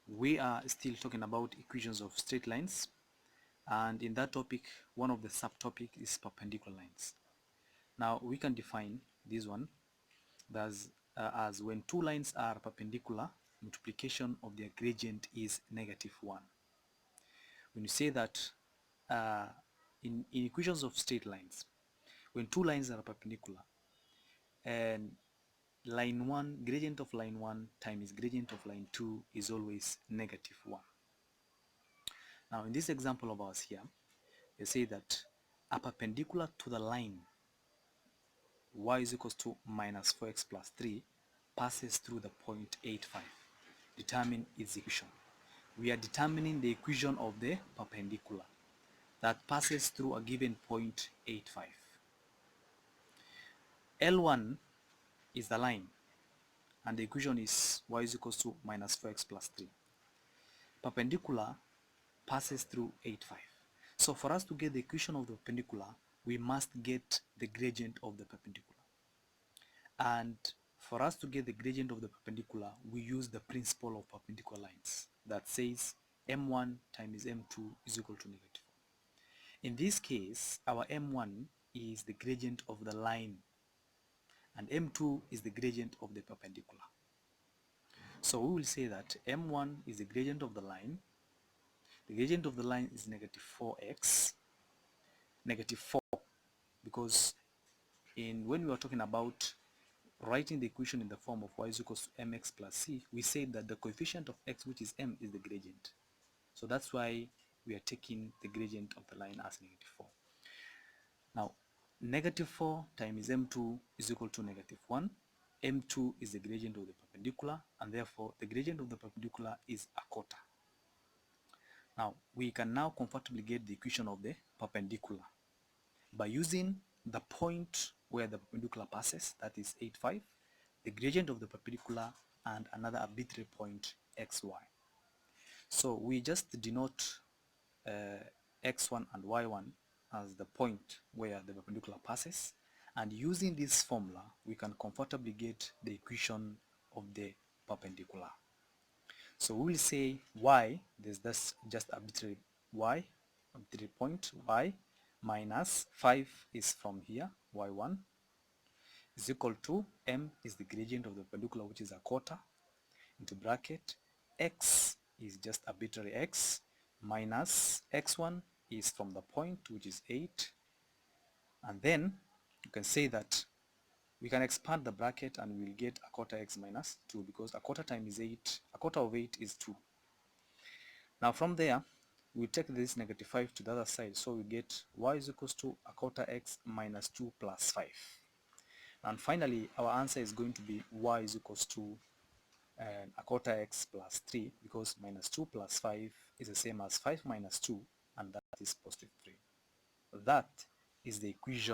We are still talking about equations of straight lines, and in that topic one of the subtopic is perpendicular lines. Now we can define this one as when two lines are perpendicular, multiplication of their gradient is -1. When you say that in equations of straight lines, when two lines are perpendicular and line 1, gradient of line 1 times gradient of line 2 is always -1. Now in this example of ours here, you say that a perpendicular to the line y is equals to minus 4x plus 3 passes through the point 85. Determine its equation. We are determining the equation of the perpendicular that passes through a given point 85. L1 is the line and the equation is y is equals to minus 4x plus 3. Perpendicular passes through 85. So for us to get the equation of the perpendicular, we must get the gradient of the perpendicular. And for us to get the gradient of the perpendicular, we use the principle of perpendicular lines that says m1 times m2 is equal to -4. In this case, our m1 is the gradient of the line and m2 is the gradient of the perpendicular. So we will say that m1 is the gradient of the line. The gradient of the line is -4x, -4, because when we are talking about writing the equation in the form of y is equals to mx plus c, we say that the coefficient of x, which is m, is the gradient. So that's why we are taking the gradient of the line as -4. Now, -4 times m2 is equal to -1. m2 is the gradient of the perpendicular, and therefore the gradient of the perpendicular is a quarter. Now, we can now comfortably get the equation of the perpendicular by using the point where the perpendicular passes, that is 85, the gradient of the perpendicular, and another arbitrary point xy. So we just denote x1 and y1 as the point where the perpendicular passes, and using this formula we can comfortably get the equation of the perpendicular. So we will say y, there's this just arbitrary y, arbitrary point y, minus 5 is from here, y1, is equal to m is the gradient of the perpendicular, which is a quarter, into bracket, x is just arbitrary x, minus x1 is from the point, which is 8, and then you can say that we can expand the bracket and we'll get a quarter x minus 2, because a quarter times 8, a quarter of 8 is 2. Now from there, we take this -5 to the other side, so we get y is equals to a quarter x minus 2 plus 5. And finally, our answer is going to be y is equals to a quarter x plus 3, because -2 plus 5 is the same as 5 minus 2, and that is +3. That is the equation